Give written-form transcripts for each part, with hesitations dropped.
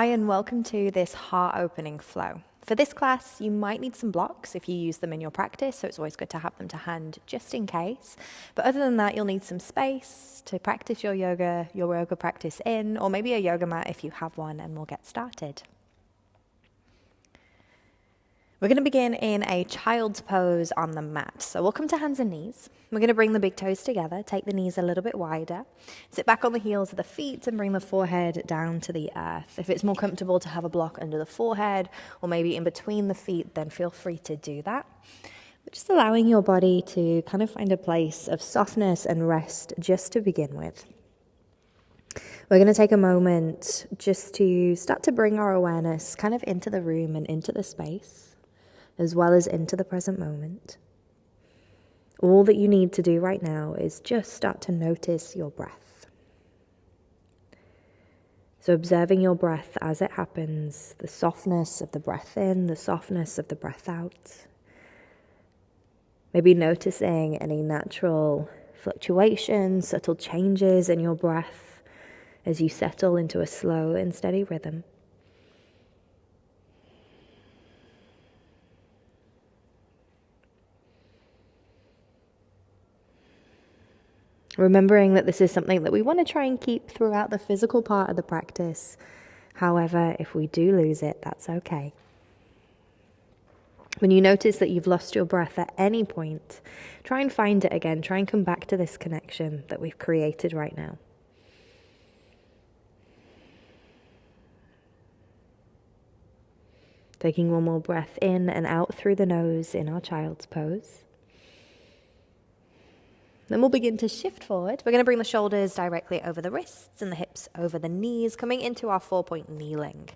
Hi and welcome to this heart-opening flow. For this class, you might need some blocks if you use them in your practice, so it's always good to have them to hand just in case. But other than that, you'll need some space to practice your yoga practice in, or maybe a yoga mat if you have one, and we'll get started. We're going to begin in a child's pose on the mat. So we'll come to hands and knees. We're going to bring the big toes together, take the knees a little bit wider, sit back on the heels of the feet and bring the forehead down to the earth. If it's more comfortable to have a block under the forehead or maybe in between the feet, then feel free to do that. But just allowing your body to kind of find a place of softness and rest just to begin with. We're going to take a moment just to start to bring our awareness kind of into the room and into the space, as well as into the present moment. All that you need to do right now is just start to notice your breath. So observing your breath as it happens, the softness of the breath in, the softness of the breath out. Maybe noticing any natural fluctuations, subtle changes in your breath as you settle into a slow and steady rhythm. Remembering that this is something that we want to try and keep throughout the physical part of the practice. However, if we do lose it, that's okay. When you notice that you've lost your breath at any point, try and find it again. Try and come back to this connection that we've created right now. Taking one more breath in and out through the nose in our child's pose. Then we'll begin to shift forward. We're going to bring the shoulders directly over the wrists and the hips over the knees, coming into our 4-point kneeling.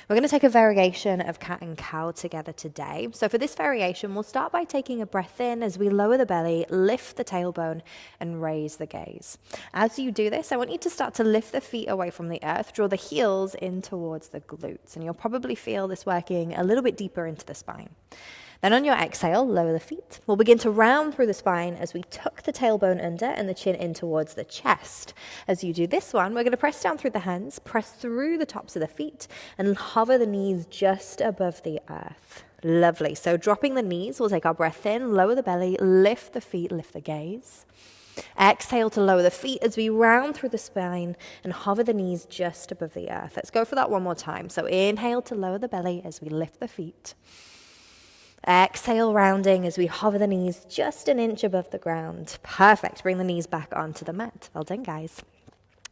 We're going to take a variation of cat and cow together today. So for this variation, we'll start by taking a breath in as we lower the belly, lift the tailbone, and raise the gaze. As you do this, I want you to start to lift the feet away from the earth, draw the heels in towards the glutes, and you'll probably feel this working a little bit deeper into the spine. Then on your exhale, lower the feet. We'll begin to round through the spine as we tuck the tailbone under and the chin in towards the chest. As you do this one, we're going to press down through the hands, press through the tops of the feet, and hover the knees just above the earth. Lovely. So dropping the knees, we'll take our breath in, lower the belly, lift the feet, lift the gaze. Exhale to lower the feet as we round through the spine and hover the knees just above the earth. Let's go for that one more time. So inhale to lower the belly as we lift the feet. Exhale, rounding as we hover the knees just an inch above the ground. Perfect. Bring the knees back onto the mat. Well done, guys.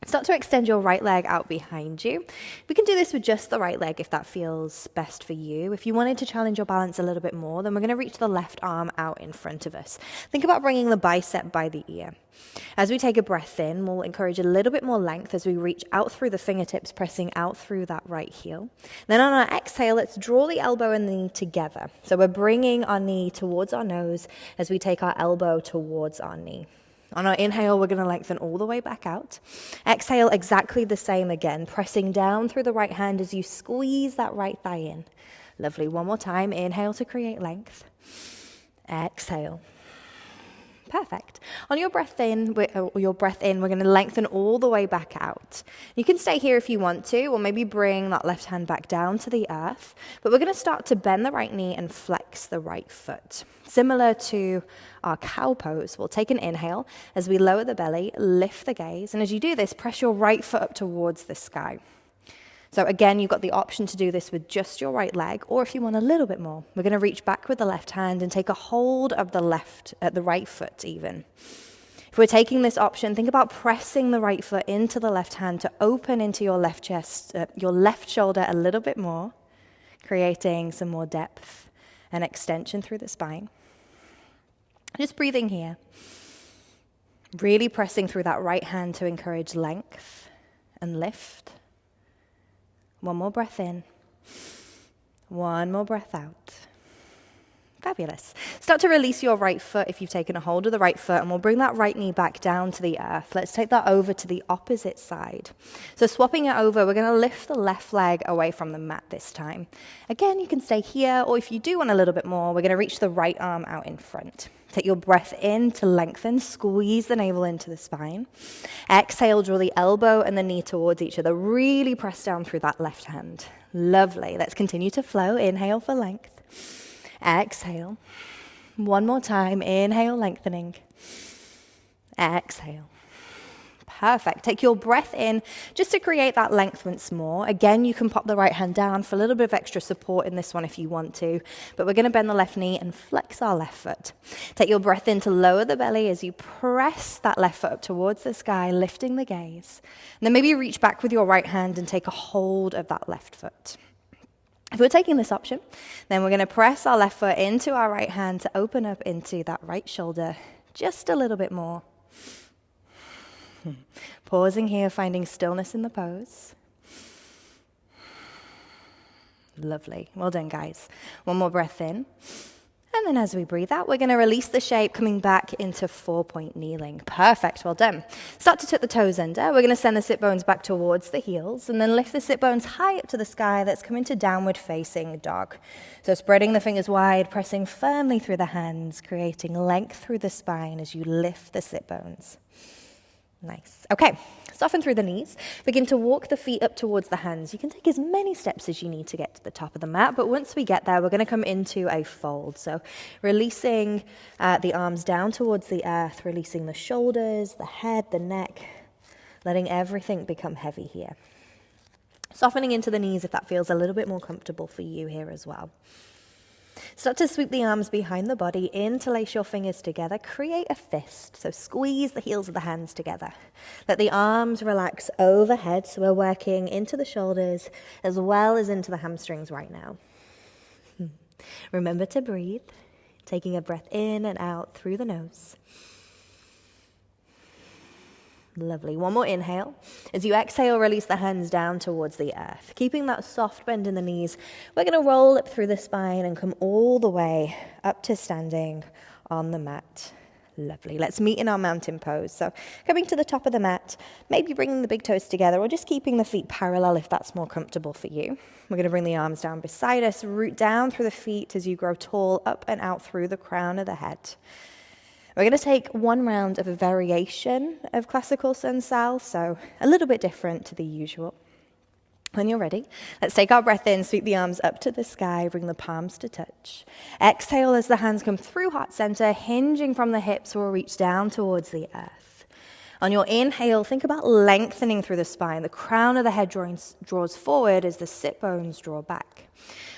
Start to extend your right leg out behind you. We can do this with just the right leg if that feels best for you. If you wanted to challenge your balance a little bit more, then we're going to reach the left arm out in front of us. Think about bringing the bicep by the ear. As we take a breath in, we'll encourage a little bit more length as we reach out through the fingertips, pressing out through that right heel. Then on our exhale, let's draw the elbow and the knee together. So we're bringing our knee towards our nose as we take our elbow towards our knee. On our inhale, we're going to lengthen all the way back out. Exhale, exactly the same again, pressing down through the right hand as you squeeze that right thigh in. Lovely. One more time. Inhale to create length. Exhale. Perfect. On your breath in, we're going to lengthen all the way back out. You can stay here if you want to, or maybe bring that left hand back down to the earth. But we're going to start to bend the right knee and flex the right foot. Similar to our cow pose, we'll take an inhale as we lower the belly, lift the gaze. And as you do this, press your right foot up towards the sky. So again, you've got the option to do this with just your right leg, or if you want a little bit more, we're going to reach back with the left hand and take a hold of the right foot even. If we're taking this option, think about pressing the right foot into the left hand to open into your left chest, your left shoulder a little bit more, creating some more depth and extension through the spine. Just breathing here. Really pressing through that right hand to encourage length and lift. One more breath in. One more breath out. Fabulous. Start to release your right foot if you've taken a hold of the right foot, and we'll bring that right knee back down to the earth. Let's take that over to the opposite side. So swapping it over, we're going to lift the left leg away from the mat this time. Again, you can stay here, or if you do want a little bit more, we're going to reach the right arm out in front. Take your breath in to lengthen, squeeze the navel into the spine. Exhale, draw the elbow and the knee towards each other. Really press down through that left hand. Lovely. Let's continue to flow. Inhale for length. Exhale. One more time. Inhale, lengthening. Exhale. Perfect. Take your breath in just to create that length once more. Again, you can pop the right hand down for a little bit of extra support in this one if you want to. But we're going to bend the left knee and flex our left foot. Take your breath in to lower the belly as you press that left foot up towards the sky, lifting the gaze. And then maybe reach back with your right hand and take a hold of that left foot. If we're taking this option, then we're going to press our left foot into our right hand to open up into that right shoulder just a little bit more. Pausing here, finding stillness in the pose. Lovely. Well done, guys. One more breath in. And then as we breathe out, we're going to release the shape, coming back into 4-point kneeling. Perfect. Well done. Start to tuck the toes under. We're going to send the sit bones back towards the heels and then lift the sit bones high up to the sky. Let's come into downward facing dog. So spreading the fingers wide, pressing firmly through the hands, creating length through the spine as you lift the sit bones. Nice. Okay, soften through the knees. Begin to walk the feet up towards the hands. You can take as many steps as you need to get to the top of the mat, but once we get there, we're going to come into a fold. So releasing the arms down towards the earth, releasing the shoulders, the head, the neck, letting everything become heavy here. Softening into the knees if that feels a little bit more comfortable for you here as well. Start to sweep the arms behind the body, interlace your fingers together, create a fist. So squeeze the heels of the hands together. Let the arms relax overhead, so we're working into the shoulders as well as into the hamstrings right now. Remember to breathe, taking a breath in and out through the nose. Lovely. One more inhale. As you exhale, release the hands down towards the earth. Keeping that soft bend in the knees, we're going to roll up through the spine and come all the way up to standing on the mat. Lovely. Let's meet in our mountain pose. So coming to the top of the mat, maybe bringing the big toes together or just keeping the feet parallel if that's more comfortable for you. We're going to bring the arms down beside us, root down through the feet as you grow tall, up and out through the crown of the head. We're going to take one round of a variation of classical sun sal, so a little bit different to the usual. When you're ready, let's take our breath in, sweep the arms up to the sky, bring the palms to touch. Exhale as the hands come through heart center, hinging from the hips, we'll reach down towards the earth. On your inhale, think about lengthening through the spine. The crown of the head draws forward as the sit bones draw back.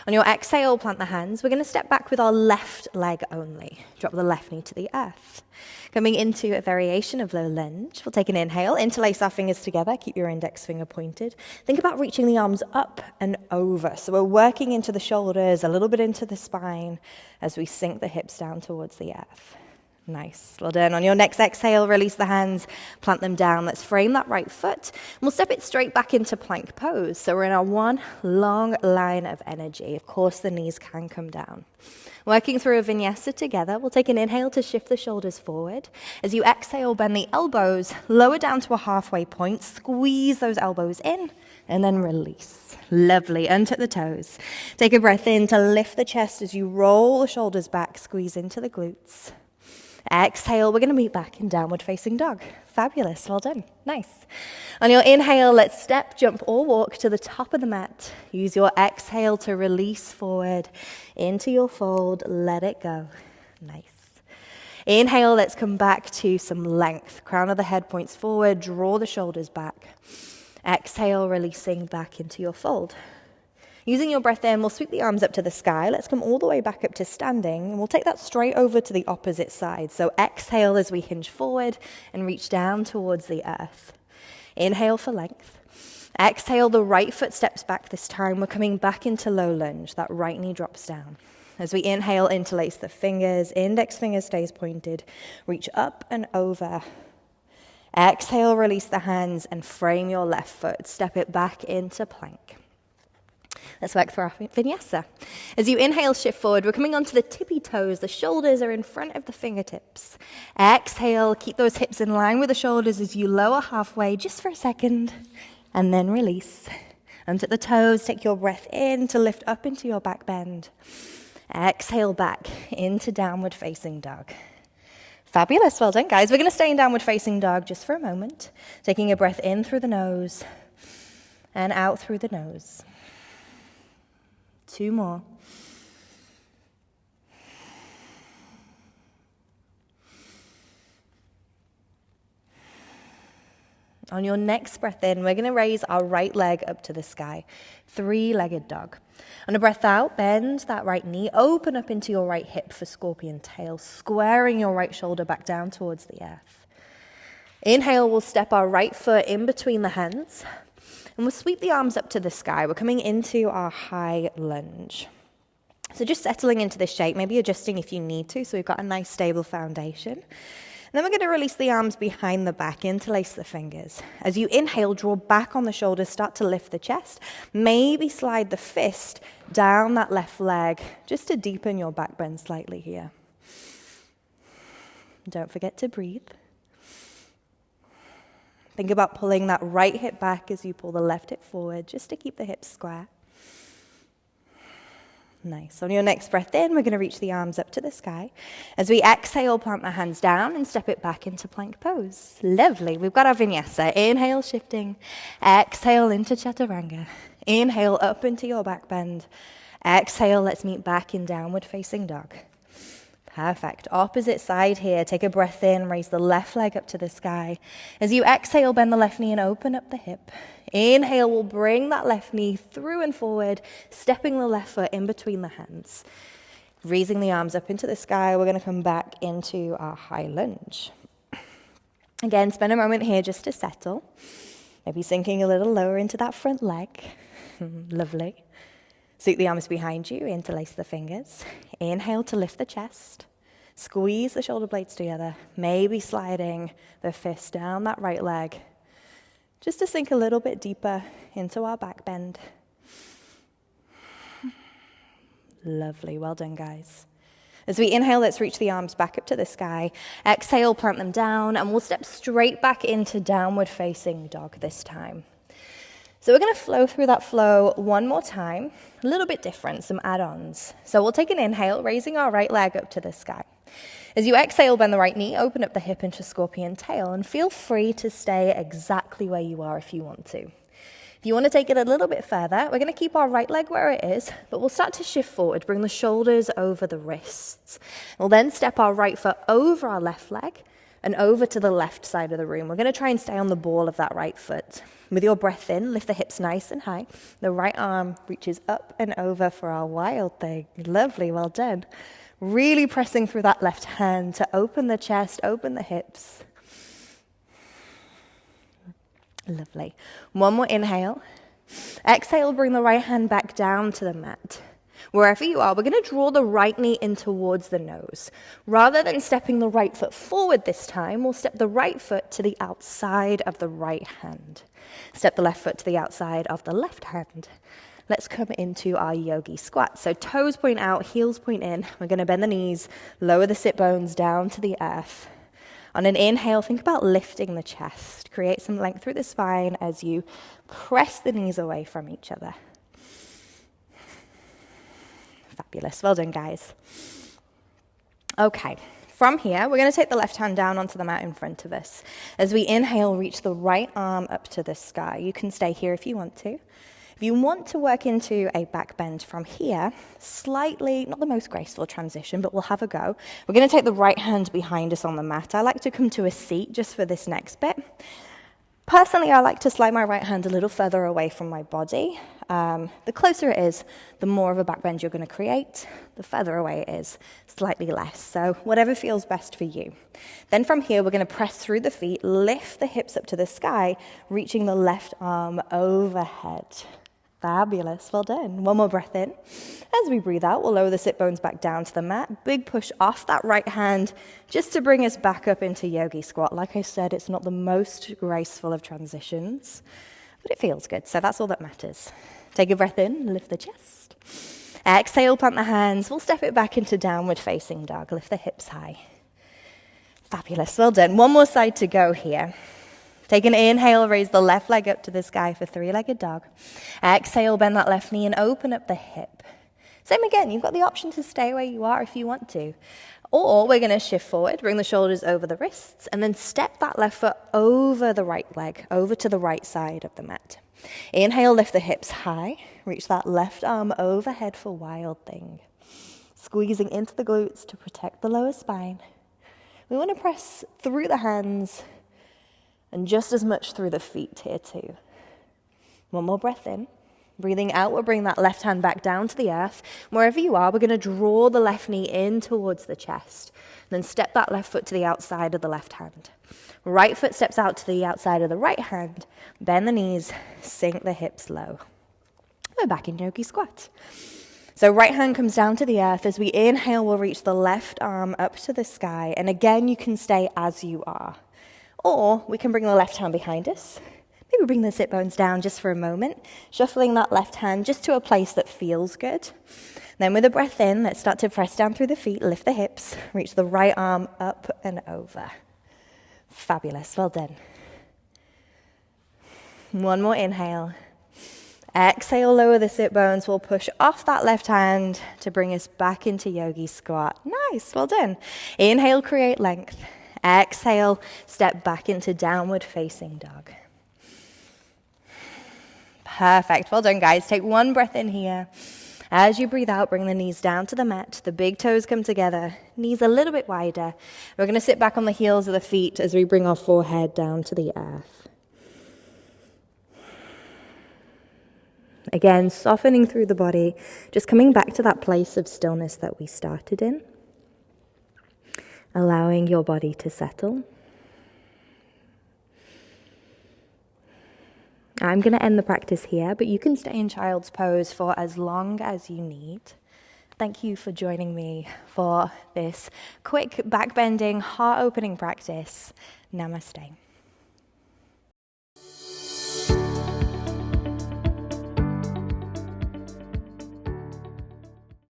On your exhale, plant the hands. We're going to step back with our left leg only. Drop the left knee to the earth. Coming into a variation of low lunge, we'll take an inhale, interlace our fingers together, keep your index finger pointed. Think about reaching the arms up and over. So we're working into the shoulders, a little bit into the spine as we sink the hips down towards the earth. Nice. Well done. On your next exhale, release the hands, plant them down. Let's frame that right foot. And we'll step it straight back into plank pose. So we're in our one long line of energy. Of course, the knees can come down. Working through a vinyasa together, we'll take an inhale to shift the shoulders forward. As you exhale, bend the elbows, lower down to a halfway point, squeeze those elbows in, and then release. Lovely. Untuck the toes. Take a breath in to lift the chest as you roll the shoulders back, squeeze into the glutes. Exhale, we're going to meet back in downward facing dog. Fabulous, well done, nice. On your inhale, let's step, jump or walk to the top of the mat. Use your exhale to release forward into your fold, let it go. Nice. Inhale, let's come back to some length. Crown of the head points forward, draw the shoulders back. Exhale, releasing back into your fold. Using your breath in, we'll sweep the arms up to the sky. Let's come all the way back up to standing, and we'll take that straight over to the opposite side. So exhale as we hinge forward and reach down towards the earth. Inhale for length. Exhale, the right foot steps back this time. We're coming back into low lunge. That right knee drops down. As we inhale, interlace the fingers. Index finger stays pointed. Reach up and over. Exhale, release the hands and frame your left foot. Step it back into plank. Let's work through our vinyasa. As you inhale, shift forward. We're coming onto the tippy toes. The shoulders are in front of the fingertips. Exhale, keep those hips in line with the shoulders as you lower halfway just for a second, and then release. Untip the toes, take your breath in to lift up into your back bend. Exhale back into downward facing dog. Fabulous, well done guys. We're going to stay in downward facing dog just for a moment. Taking a breath in through the nose and out through the nose. 2 more. On your next breath in, we're going to raise our right leg up to the sky. 3-legged dog. On a breath out, bend that right knee, open up into your right hip for scorpion tail, squaring your right shoulder back down towards the earth. Inhale, we'll step our right foot in between the hands, and we'll sweep the arms up to the sky. We're coming into our high lunge. So just settling into this shape, maybe adjusting if you need to, so we've got a nice stable foundation. And then we're going to release the arms behind the back, interlace the fingers. As you inhale, draw back on the shoulders, start to lift the chest. Maybe slide the fist down that left leg, just to deepen your back bend slightly here. Don't forget to breathe. Think about pulling that right hip back as you pull the left hip forward, just to keep the hips square. Nice. On your next breath in, we're going to reach the arms up to the sky. As we exhale, plant the hands down and step it back into plank pose. Lovely. We've got our vinyasa. Inhale, shifting. Exhale into chaturanga. Inhale, up into your back bend. Exhale, let's meet back in downward facing dog. Perfect. Opposite side here. Take a breath in, raise the left leg up to the sky. As you exhale, bend the left knee and open up the hip. Inhale, we'll bring that left knee through and forward, stepping the left foot in between the hands. Raising the arms up into the sky, we're going to come back into our high lunge. Again, spend a moment here just to settle. Maybe sinking a little lower into that front leg. Lovely. Sweep the arms behind you, interlace the fingers. Inhale to lift the chest. Squeeze the shoulder blades together, maybe sliding the fist down that right leg, just to sink a little bit deeper into our back bend. Lovely, well done guys. As we inhale, let's reach the arms back up to the sky. Exhale, plant them down, and we'll step straight back into downward facing dog this time. So we're going to flow through that flow one more time, a little bit different, some add-ons. So we'll take an inhale, raising our right leg up to the sky. As you exhale, bend the right knee, open up the hip into scorpion tail, and feel free to stay exactly where you are if you want to. If you want to take it a little bit further, we're going to keep our right leg where it is, but we'll start to shift forward, bring the shoulders over the wrists. We'll then step our right foot over our left leg and over to the left side of the room. We're going to try and stay on the ball of that right foot. With your breath in, lift the hips nice and high. The right arm reaches up and over for our wild thing. Lovely, well done. Really pressing through that left hand to open the chest, open the hips. Lovely. One more inhale. Exhale, bring the right hand back down to the mat. Wherever you are, we're going to draw the right knee in towards the nose. Rather than stepping the right foot forward this time, we'll step the right foot to the outside of the right hand. Step the left foot to the outside of the left hand. Let's come into our yogi squat. So toes point out, heels point in. We're going to bend the knees, lower the sit bones down to the earth. On an inhale, think about lifting the chest. Create some length through the spine as you press the knees away from each other. Fabulous. Well done, guys. Okay. From here, we're going to take the left hand down onto the mat in front of us. As we inhale, reach the right arm up to the sky. You can stay here if you want to. If you want to work into a back bend from here, slightly, not the most graceful transition, but we'll have a go. We're going to take the right hand behind us on the mat. I like to come to a seat just for this next bit. Personally, I like to slide my right hand a little further away from my body. The closer it is, the more of a back bend you're going to create. The further away it is, slightly less. So whatever feels best for you. Then from here, we're going to press through the feet, lift the hips up to the sky, reaching the left arm overhead. Fabulous. Well done. One more breath in. As we breathe out, we'll lower the sit bones back down to the mat. Big push off that right hand just to bring us back up into yogi squat. Like I said, it's not the most graceful of transitions, but it feels good, so that's all that matters. Take a breath in, lift the chest. Exhale, plant the hands. We'll step it back into downward facing dog. Lift the hips high. Fabulous, well done. One more side to go here. Take an inhale, raise the left leg up to the sky for three-legged dog. Exhale, bend that left knee and open up the hip. Same again, you've got the option to stay where you are if you want to. Or we're going to shift forward, bring the shoulders over the wrists, and then step that left foot over the right leg, over to the right side of the mat. Inhale, lift the hips high. Reach that left arm overhead for Wild Thing. Squeezing into the glutes to protect the lower spine. We want to press through the hands and just as much through the feet here too. One more breath in. Breathing out, we'll bring that left hand back down to the earth. Wherever you are, we're going to draw the left knee in towards the chest. Then step that left foot to the outside of the left hand. Right foot steps out to the outside of the right hand. Bend the knees, sink the hips low. We're back in yogi squat. So right hand comes down to the earth. As we inhale, we'll reach the left arm up to the sky. And again, you can stay as you are. Or we can bring the left hand behind us. Maybe bring the sit bones down just for a moment, shuffling that left hand just to a place that feels good. Then with a breath in, let's start to press down through the feet, lift the hips, reach the right arm up and over. Fabulous, well done. One more inhale. Exhale, lower the sit bones. We'll push off that left hand to bring us back into yogi squat. Nice, well done. Inhale, create length. Exhale, step back into downward facing dog. Perfect. Well done, guys. Take one breath in here. As you breathe out, bring the knees down to the mat. The big toes come together. Knees a little bit wider. We're going to sit back on the heels of the feet as we bring our forehead down to the earth. Again, softening through the body. Just coming back to that place of stillness that we started in. Allowing your body to settle. I'm going to end the practice here, but you can stay in child's pose for as long as you need. Thank you for joining me for this quick back-bending, heart-opening practice. Namaste.